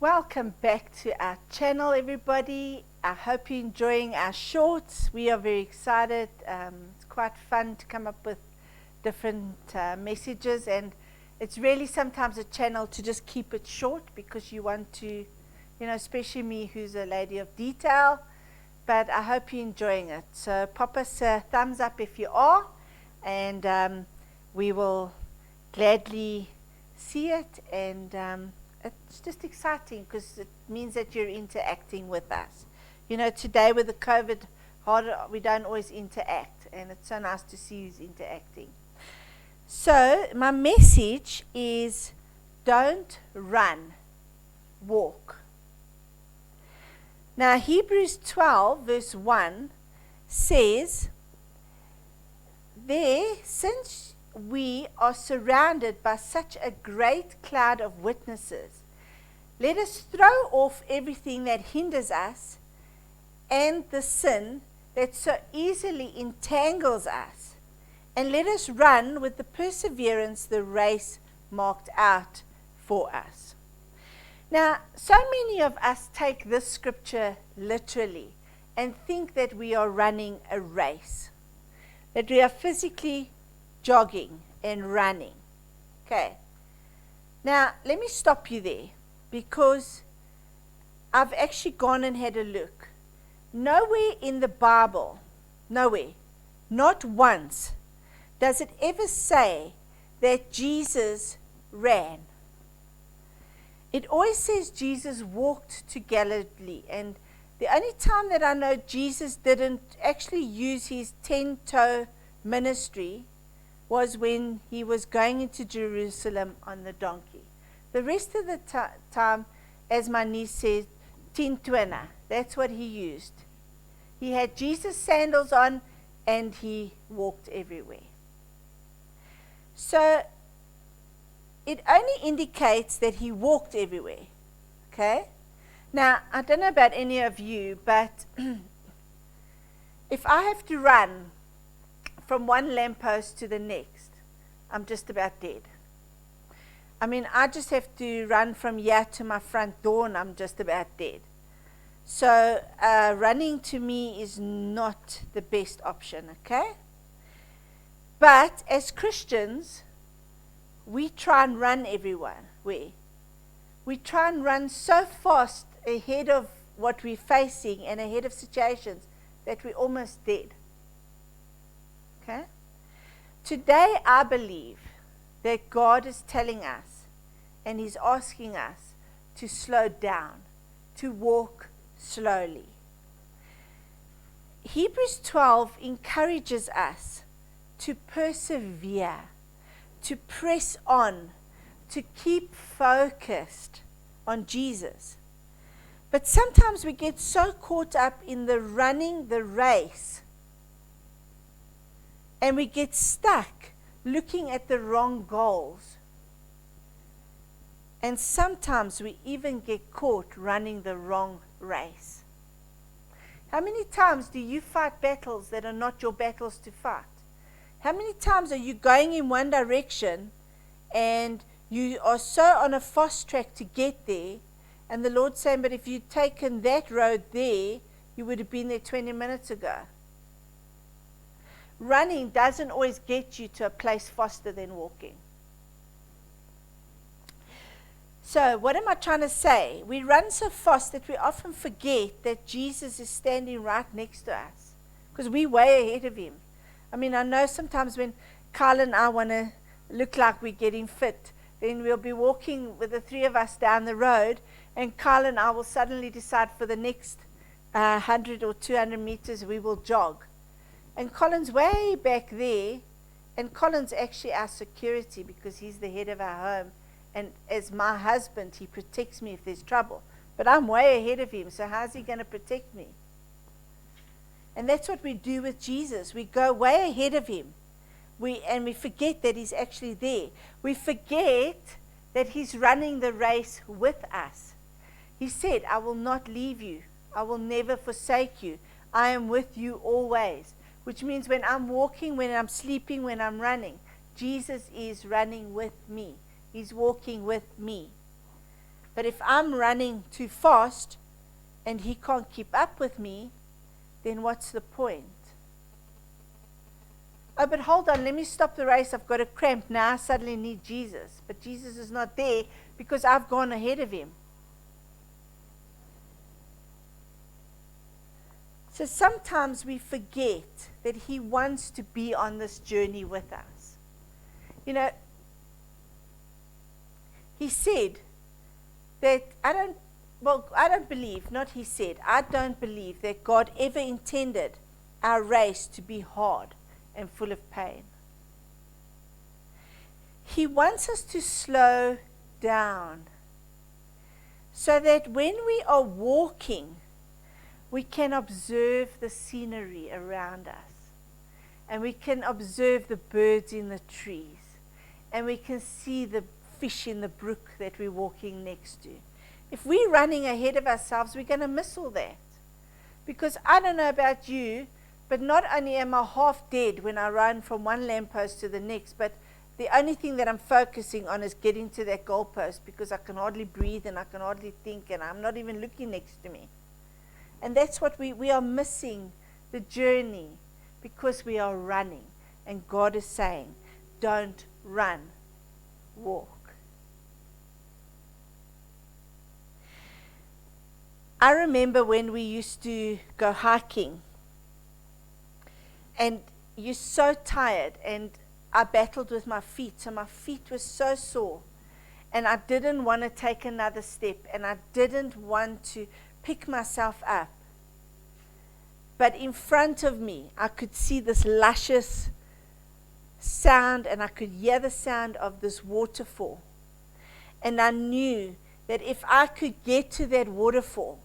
Welcome back to our channel, everybody. I hope you're enjoying our shorts. We are very excited. It's quite fun to come up with different messages, and it's really sometimes a channel to just keep it short because you want to, especially me who's a lady of detail, but I hope you're enjoying it. So pop us a thumbs up if you are, and we will gladly see it, and it's just exciting because it means that you're interacting with us. Today with the COVID, we don't always interact, and it's so nice to see who's interacting. So my message is, don't run, walk. Now Hebrews 12 verse 1 says, since we are surrounded by such a great cloud of witnesses, let us throw off everything that hinders us and the sin that so easily entangles us, and let us run with the perseverance the race marked out for us. Now, so many of us take this scripture literally and think that we are running a race, that we are physically jogging and running. Okay. Now, let me stop you there, because I've actually gone and had a look. Nowhere in the Bible, nowhere, not once, does it ever say that Jesus ran. It always says Jesus walked to Galilee, and the only time that I know Jesus didn't actually use his 10-toe ministry was when he was going into Jerusalem on the donkey. The rest of the time, as my niece says, tintuana, that's what he used. He had Jesus sandals on and he walked everywhere. So it only indicates that he walked everywhere. Okay? Now, I don't know about any of you, but if I have to run from one lamppost to the next, I'm just about dead. I mean, I just have to run from here to my front door and I'm just about dead. So running to me is not the best option, okay? But as Christians, we try and run everywhere. We try and run so fast ahead of what we're facing and ahead of situations that we're almost dead. Okay? Today I believe that God is telling us and he's asking us to slow down, to walk slowly. Hebrews 12 encourages us to persevere, to press on, to keep focused on Jesus. But sometimes we get so caught up in the running the race, and we get stuck looking at the wrong goals. And sometimes we even get caught running the wrong race. How many times do you fight battles that are not your battles to fight? How many times are you going in one direction and you are so on a fast track to get there, and the Lord's saying, but if you'd taken that road there, you would have been there 20 minutes ago. Running doesn't always get you to a place faster than walking. So what am I trying to say? We run so fast that we often forget that Jesus is standing right next to us, because we're way ahead of him. I mean, I know sometimes when Kyle and I want to look like we're getting fit, then we'll be walking with the three of us down the road, and Kyle and I will suddenly decide for the next 100 or 200 meters we will jog. And Colin's way back there, and Colin's actually our security because he's the head of our home. And as my husband, he protects me if there's trouble. But I'm way ahead of him, so how's he going to protect me? And that's what we do with Jesus. We go way ahead of him. And we forget that he's actually there. We forget that he's running the race with us. He said, I will not leave you. I will never forsake you. I am with you always. Which means when I'm walking, when I'm sleeping, when I'm running, Jesus is running with me. He's walking with me. But if I'm running too fast and he can't keep up with me, then what's the point? Oh, but hold on, let me stop the race. I've got a cramp. Now I suddenly need Jesus. But Jesus is not there because I've gone ahead of him. So sometimes we forget that he wants to be on this journey with us. You know, he said that I don't believe that God ever intended our race to be hard and full of pain. He wants us to slow down so that when we are walking, we can observe the scenery around us, and we can observe the birds in the trees, and we can see the fish in the brook that we're walking next to. If we're running ahead of ourselves, we're going to miss all that. Because I don't know about you, but not only am I half dead when I run from one lamppost to the next, but the only thing that I'm focusing on is getting to that goalpost, because I can hardly breathe and I can hardly think, and I'm not even looking next to me. And that's what we are missing the journey because we are running. And God is saying, don't run, walk. I remember when we used to go hiking, and you're so tired, and I battled with my feet, so my feet were so sore, and I didn't want to take another step, and I didn't want to pick myself up. But in front of me, I could see this luscious sound, and I could hear the sound of this waterfall. And I knew that if I could get to that waterfall,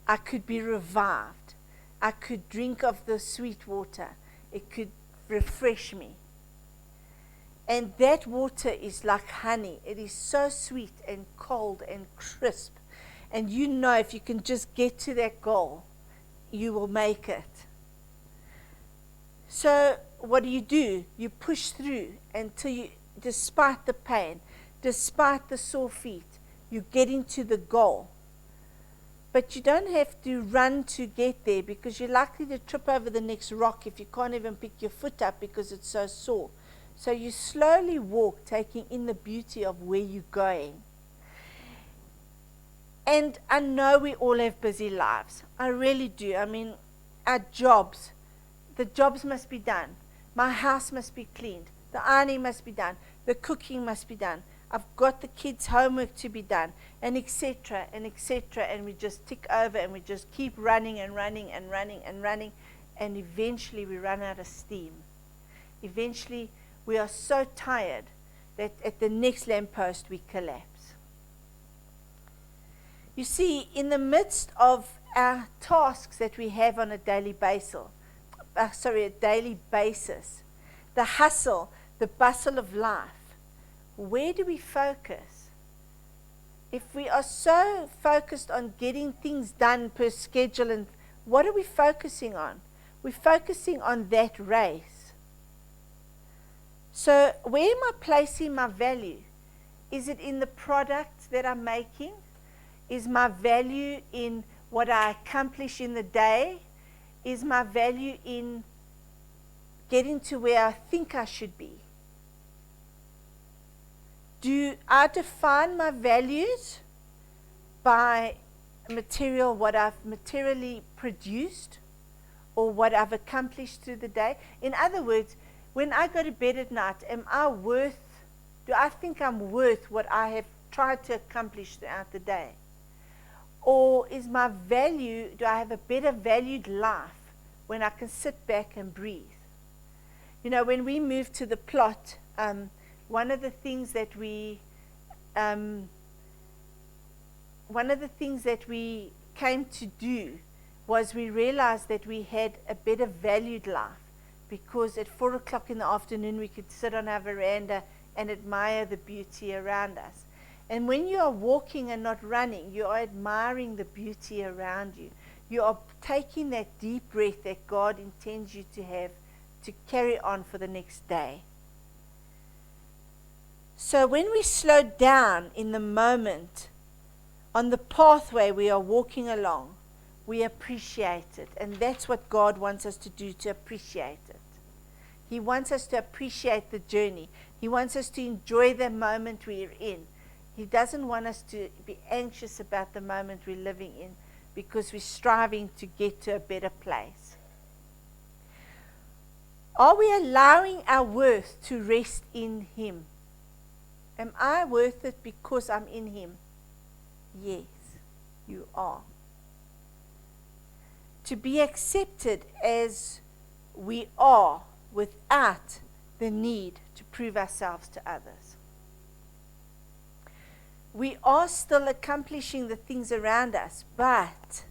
I could be revived. I could drink of the sweet water. It could refresh me. And that water is like honey. It is so sweet and cold and crisp. And you know, if you can just get to that goal, you will make it. So what do? You push through until you, despite the pain, despite the sore feet, you get into the goal. But you don't have to run to get there, because you're likely to trip over the next rock if you can't even pick your foot up because it's so sore. So you slowly walk, taking in the beauty of where you're going. And I know we all have busy lives. I really do. I mean, our jobs, the jobs must be done. My house must be cleaned. The ironing must be done. The cooking must be done. I've got the kids' homework to be done, and etc. and etc. And we just tick over, and we just keep running and running and running and running, and eventually we run out of steam. Eventually we are so tired that at the next lamppost we collapse. You see, in the midst of our tasks that we have on a daily basis, the hustle, the bustle of life, where do we focus? If we are so focused on getting things done per schedule, and what are we focusing on? We're focusing on that race. So where am I placing my value? Is it in the product that I'm making? Is my value in what I accomplish in the day? Is my value in getting to where I think I should be? Do I define my values by material, what I've materially produced, or what I've accomplished through the day? In other words, when I go to bed at night, do I think I'm worth what I have tried to accomplish throughout the day? Or is my value, do I have a better valued life when I can sit back and breathe? You know, when we moved to the plot, one of the things that we came to do was we realized that we had a better valued life, because at 4 o'clock in the afternoon we could sit on our veranda and admire the beauty around us. And when you are walking and not running, you are admiring the beauty around you. You are taking that deep breath that God intends you to have to carry on for the next day. So when we slow down in the moment on the pathway we are walking along, we appreciate it. And that's what God wants us to do, to appreciate it. He wants us to appreciate the journey. He wants us to enjoy the moment we're in. He doesn't want us to be anxious about the moment we're living in, because we're striving to get to a better place. Are we allowing our worth to rest in Him? Am I worth it because I'm in Him? Yes, you are. To be accepted as we are without the need to prove ourselves to others. We are still accomplishing the things around us, but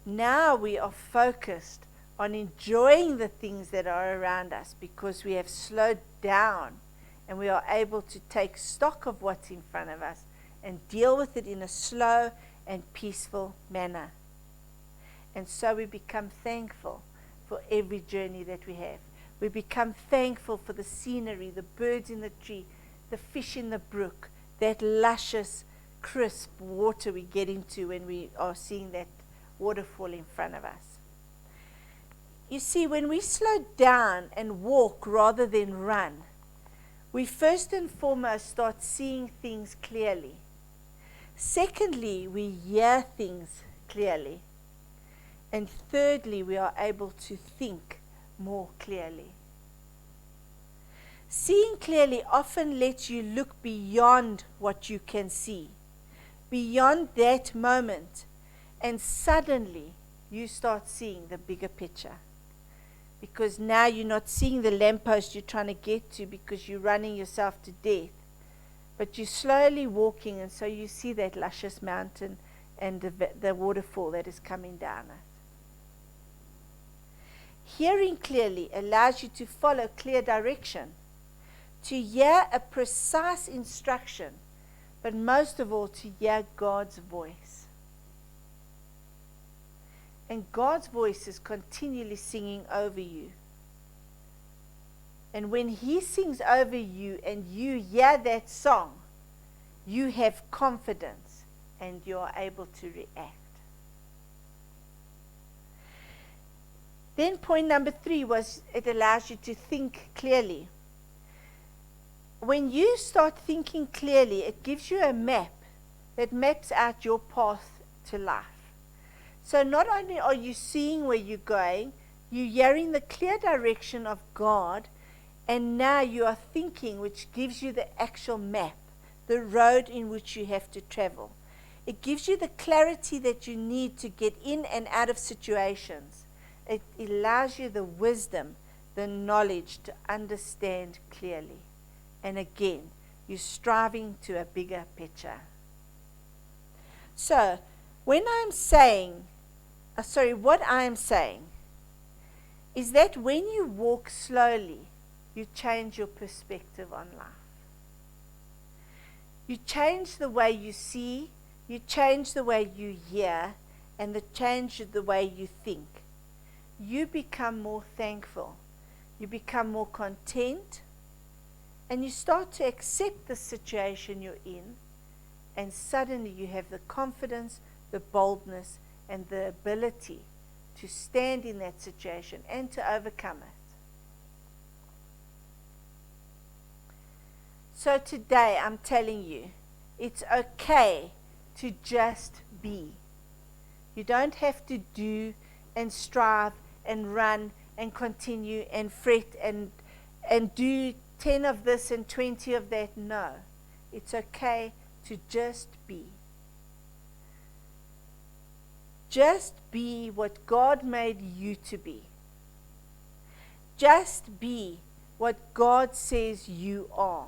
now we are focused on enjoying the things that are around us, because we have slowed down and we are able to take stock of what's in front of us and deal with it in a slow and peaceful manner. And so we become thankful for every journey that we have. We become thankful for the scenery, the birds in the tree, the fish in the brook, that luscious, crisp water we get into when we are seeing that waterfall in front of us. You see, when we slow down and walk rather than run, we first and foremost start seeing things clearly. Secondly, we hear things clearly. And thirdly, we are able to think more clearly. Seeing clearly often lets you look beyond what you can see, beyond that moment, and suddenly you start seeing the bigger picture. Because now you're not seeing the lamppost you're trying to get to because you're running yourself to death, but you're slowly walking, and so you see that luscious mountain and the waterfall that is coming down it. Hearing clearly allows you to follow clear direction, to hear a precise instruction, but most of all to hear God's voice. And God's voice is continually singing over you. And when He sings over you and you hear that song, you have confidence and you are able to react. Then point number 3 was it allows you to think clearly. When you start thinking clearly, it gives you a map that maps out your path to life. So not only are you seeing where you're going, you're hearing the clear direction of God, and now you are thinking, which gives you the actual map, the road in which you have to travel. It gives you the clarity that you need to get in and out of situations. It allows you the wisdom, the knowledge to understand clearly. And again, you're striving to a bigger picture. So, what I'm saying is that when you walk slowly, you change your perspective on life. You change the way you see, you change the way you hear, and change the way you think. You become more thankful. You become more content. And you start to accept the situation you're in. And suddenly you have the confidence, the boldness, and the ability to stand in that situation and to overcome it. So today I'm telling you, it's okay to just be. You don't have to do and strive and run and continue and fret and do 10 of this and 20 of that. No. It's okay to just be. Just be what God made you to be. Just be what God says you are.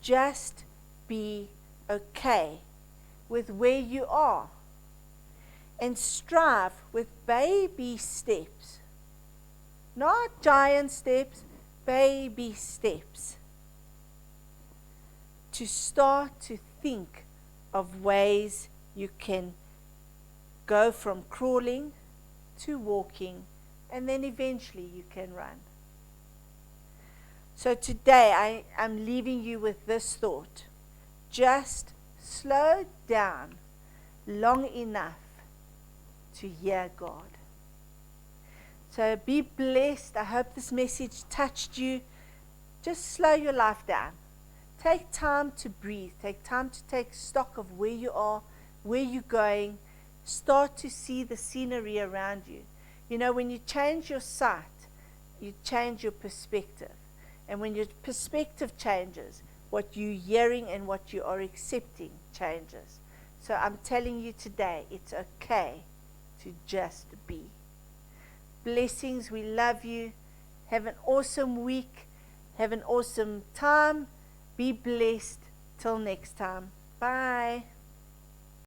Just be okay with where you are. And strive with baby steps. Not giant steps, baby steps. To start to think of ways you can go from crawling to walking, and then eventually you can run. So today I'm leaving you with this thought. Just Slow down long enough to hear God. So be blessed. I hope this message touched you. Just slow your life down. Take time to breathe. Take time to take stock of where you are, where you're going. Start to see the scenery around you. You know, when you change your sight, you change your perspective. And when your perspective changes, what you're hearing and what you are accepting changes. So I'm telling you today, it's okay to just be. Blessings. We love you. Have an awesome week. Have an awesome time. Be blessed. Till next time. Bye.